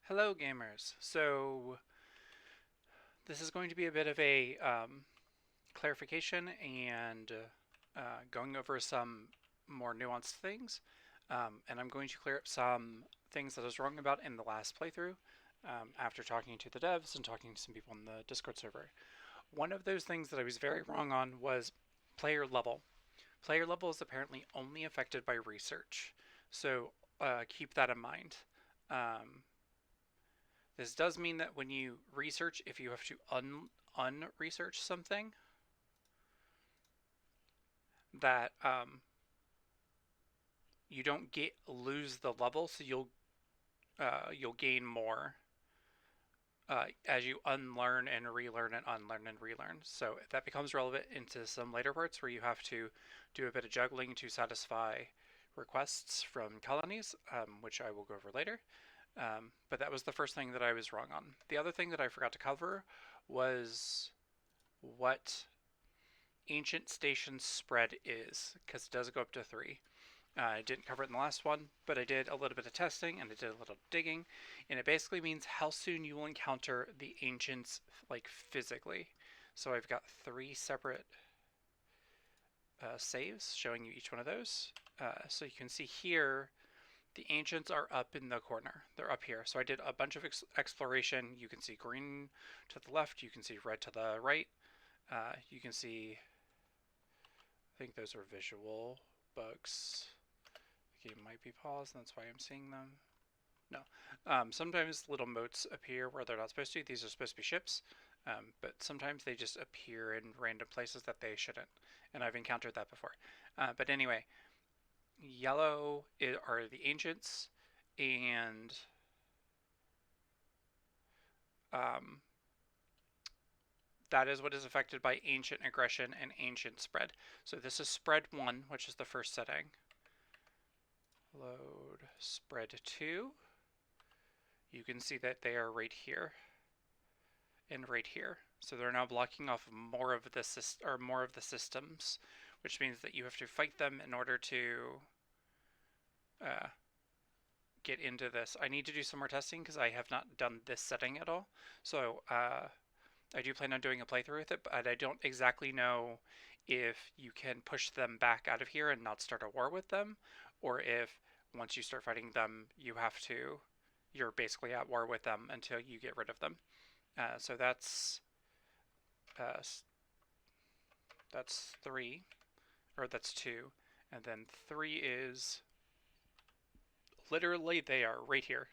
Hello gamers. So this is going to be a bit of a clarification and going over some more nuanced things. And I'm going to clear up some things that I was wrong about in the last playthrough after talking to the devs and talking to some people in the Discord server. One of those things that I was very wrong on was player level. Player level is apparently only affected by research. So keep that in mind. Um, This does mean that when you research, if you have to unresearch something, that you don't lose the level, so you'll gain more as you unlearn and relearn and unlearn and relearn. So that becomes relevant into some later parts where you have to do a bit of juggling to satisfy requests from colonies, which I will go over later. But that was the first thing that I was wrong on. The other thing that I forgot to cover was what ancient station spread is, because it does go up to 3. I didn't cover it in the last one, but I did a little bit of testing and I did a little digging, and it basically means how soon you will encounter the ancients, like physically. So I've got 3 separate saves showing you each one of those. So you can see here the ancients are up in the corner. They're up here. So I did a bunch of exploration. You can see green to the left. You can see red to the right. You can see, I think those are visual bugs. The game might be paused, and that's why I'm seeing them. No. Sometimes little motes appear where they're not supposed to. These are supposed to be ships, but sometimes they just appear in random places that they shouldn't. And I've encountered that before. But anyway, yellow are the ancients, and um, that is what is affected by ancient aggression and ancient spread. So this is spread 1, which is the first setting. Load spread 2. You can see that they are right here and right here. So they're now blocking off more of the systems, which means that you have to fight them in order to get into this. I need to do some more testing because I have not done this setting at all. So I do plan on doing a playthrough with it, but I don't exactly know if you can push them back out of here and not start a war with them, or if once you start fighting them, you're basically at war with them until you get rid of them. So that's 3, or that's 2, and then 3 is literally they are right here.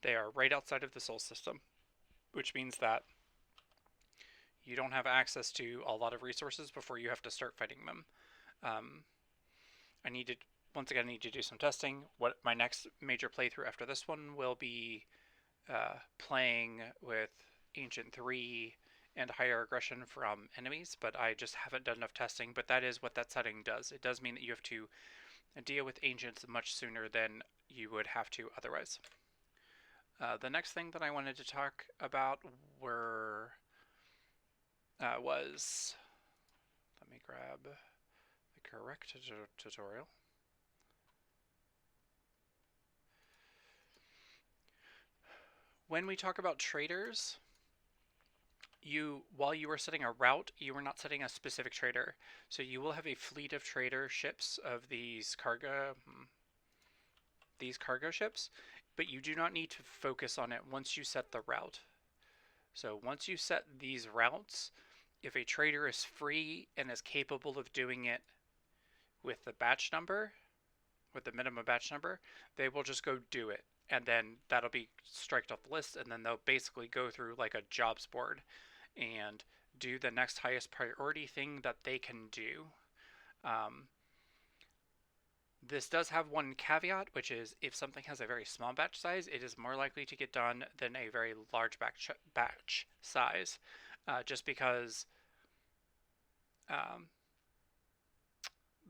They are right outside of the Sol system, which means that you don't have access to a lot of resources before you have to start fighting them. I need to once again, I need to do some testing. What my next major playthrough after this one will be playing with Ancient 3 and higher aggression from enemies, but I just haven't done enough testing. But that is what that setting does. It does mean that you have to deal with Ancients much sooner than you would have to otherwise. The next thing that I wanted to talk about was, let me grab the correct tutorial. When we talk about traders, while you are setting a route, you are not setting a specific trader. So you will have a fleet of trader ships of these cargo ships, but you do not need to focus on it once you set the route. So once you set these routes, if a trader is free and is capable of doing it with the batch number, with the minimum batch number, they will just go do it. And then that'll be striked off the list, and then they'll basically go through like a jobs board and do the next highest priority thing that they can do. This does have one caveat, which is if something has a very small batch size, it is more likely to get done than a very large batch size, just because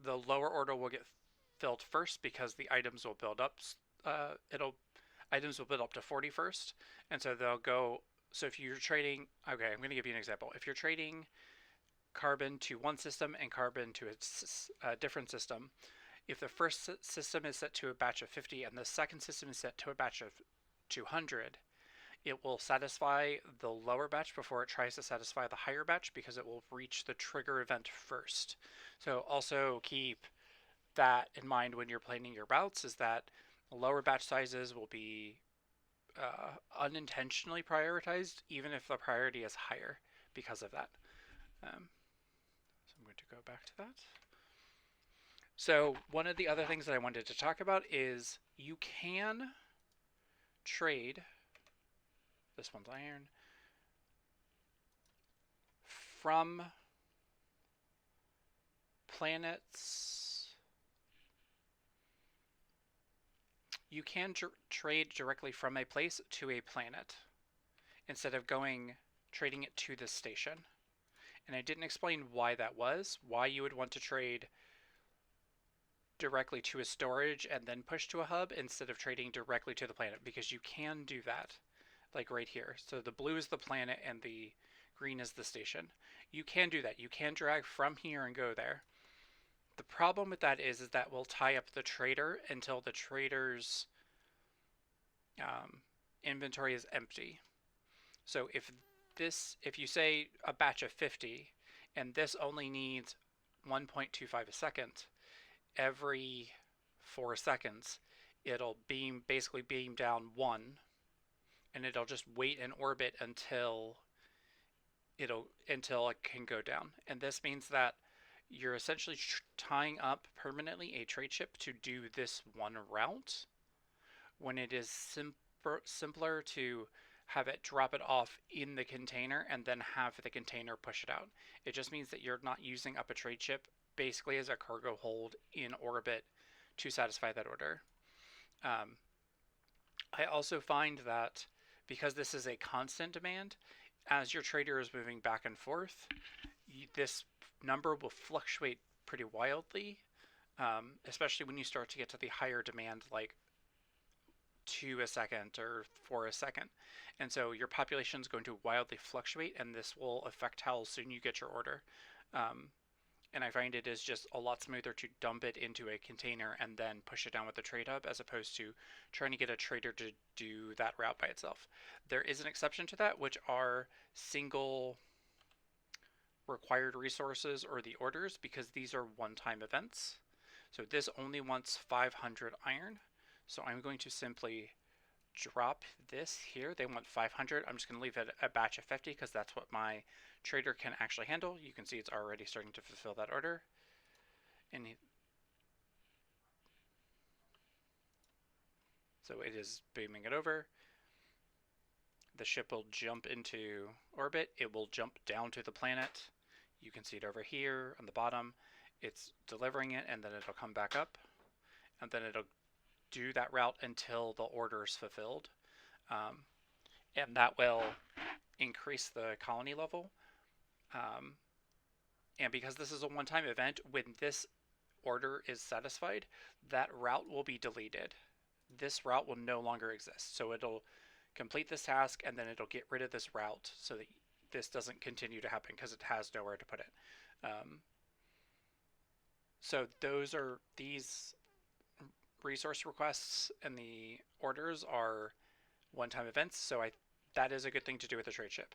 the lower order will get filled first because the items will build up. Items will build up to 40 first, and so they'll go. So if you're trading, okay, I'm going to give you an example. If you're trading carbon to one system and carbon to a different system, if the first system is set to a batch of 50 and the second system is set to a batch of 200, it will satisfy the lower batch before it tries to satisfy the higher batch because it will reach the trigger event first. So also keep that in mind when you're planning your routes, is that lower batch sizes will be unintentionally prioritized even if the priority is higher because of that. So I'm going to go back to that. So one of the other things that I wanted to talk about is you can trade, this one's iron, from planets. You can trade directly from a place to a planet instead of trading it to the station. And I didn't explain why that was, why you would want to trade directly to a storage and then push to a hub instead of trading directly to the planet, because you can do that, like right here. So the blue is the planet and the green is the station. You can do that. You can drag from here and go there. The problem with that is that will tie up the trader until the trader's inventory is empty. So if you say a batch of 50 and this only needs 1.25 a second, every 4 seconds it'll basically beam down 1, and it'll just wait in orbit until it can go down. And this means that you're essentially tying up permanently a trade ship to do this one route, when it is simpler to have it drop it off in the container and then have the container push it out. It just means that you're not using up a trade ship basically as a cargo hold in orbit to satisfy that order. I also find that because this is a constant demand, as your trader is moving back and forth, this number will fluctuate pretty wildly, especially when you start to get to the higher demand, like 2 a second or 4 a second. And so your population is going to wildly fluctuate, and this will affect how soon you get your order. And I find it is just a lot smoother to dump it into a container and then push it down with the trade hub, as opposed to trying to get a trader to do that route by itself. There is an exception to that, which are single required resources or the orders, because these are one-time events. So this only wants 500 iron. So I'm going to simply drop this here. They want 500. I'm just going to leave it a batch of 50 because that's what my trader can actually handle. You can see it's already starting to fulfill that order. And so it is beaming it over. The ship will jump into orbit. It will jump down to the planet. You can see it over here on the bottom. It's delivering it, and then it'll come back up, and then it'll do that route until the order is fulfilled, and that will increase the colony level. And because this is a one-time event, when this order is satisfied, that route will be deleted. This route will no longer exist. So it'll complete this task, and then it'll get rid of this route so that this doesn't continue to happen because it has nowhere to put it. So these resource requests and the orders are one-time events, so that is a good thing to do with the trade ship.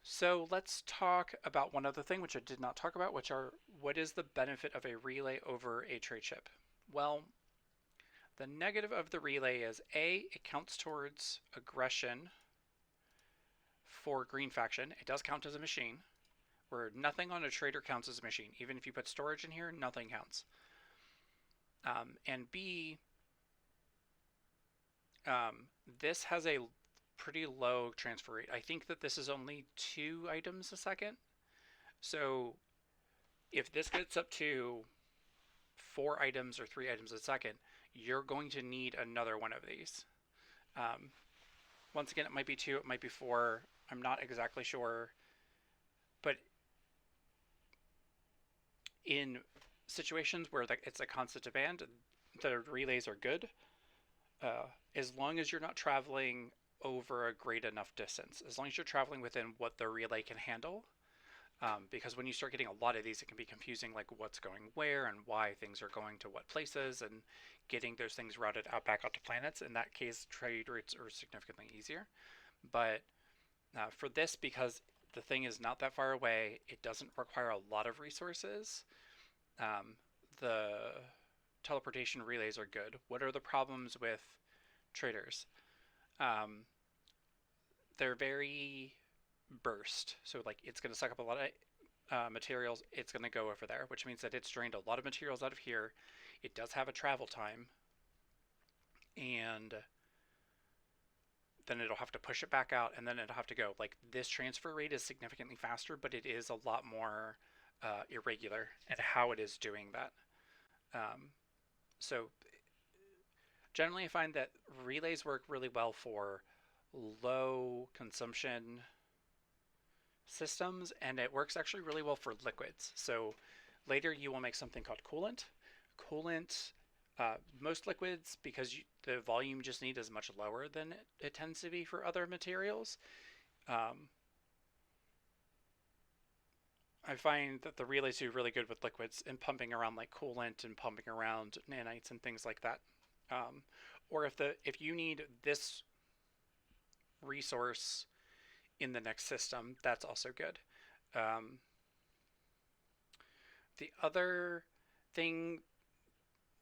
So let's talk about one other thing which I did not talk about, which are what is the benefit of a relay over a trade ship? Well, the negative of the relay is A, it counts towards aggression for green faction. It does count as a machine, where nothing on a trader counts as a machine. Even if you put storage in here, nothing counts. And B, this has a pretty low transfer rate. I think that this is only 2 items a second. So if this gets up to 4 items or 3 items a second, you're going to need another one of these. Once again, it might be 2, it might be 4. I'm not exactly sure. But in situations where it's a constant demand, the relays are good, as long as you're not traveling over a great enough distance. As long as you're traveling within what the relay can handle, Because when you start getting a lot of these, it can be confusing, like what's going where and why things are going to what places, and getting those things routed out back out to planets. In that case, trade routes are significantly easier. But for this, because the thing is not that far away, it doesn't require a lot of resources. The teleportation relays are good. What are the problems with traders? Um, they're very burst. So like it's going to suck up a lot of materials. It's going to go over there, which means that it's drained a lot of materials out of here. It does have a travel time, and then it'll have to push it back out, and then it'll have to go. Like this transfer rate is significantly faster, but it is a lot more irregular at how it is doing that. Um, so generally, I find that relays work really well for low consumption systems, and it works actually really well for liquids. So later you will make something called coolant. Coolant, most liquids, because the volume you just need is much lower than it tends to be for other materials. I find that the relays do really good with liquids and pumping around like coolant and pumping around nanites and things like that. Um, or if you need this resource in the next system, that's also good. Um, the other thing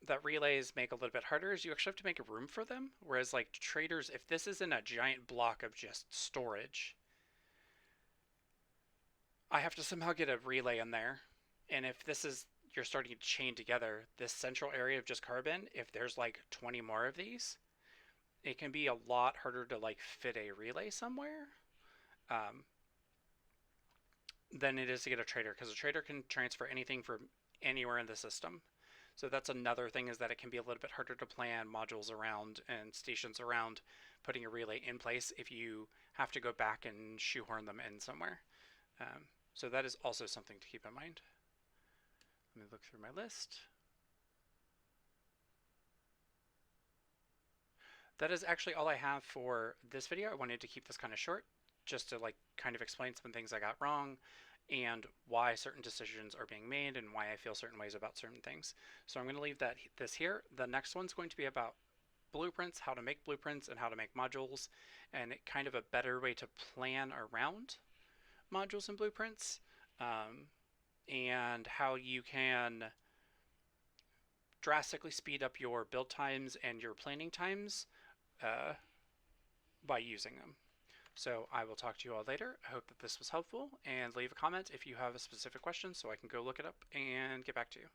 that relays make a little bit harder is you actually have to make room for them. Whereas like traders, if this isn't a giant block of just storage, I have to somehow get a relay in there. And if this is you're starting to chain together this central area of just carbon, if there's like 20 more of these, it can be a lot harder to like fit a relay somewhere. Um, than it is to get a trader, because a trader can transfer anything from anywhere in the system. So that's another thing, is that it can be a little bit harder to plan modules around and stations around putting a relay in place if you have to go back and shoehorn them in somewhere. So that is also something to keep in mind. Let me look through my list. That is actually all I have for this video. I wanted to keep this kind of short, just to like kind of explain some things I got wrong and why certain decisions are being made and why I feel certain ways about certain things. So I'm going to leave this here. The next one's going to be about blueprints, how to make blueprints and how to make modules, and kind of a better way to plan around modules and blueprints, and how you can drastically speed up your build times and your planning times by using them. So I will talk to you all later. I hope that this was helpful, and leave a comment if you have a specific question so I can go look it up and get back to you.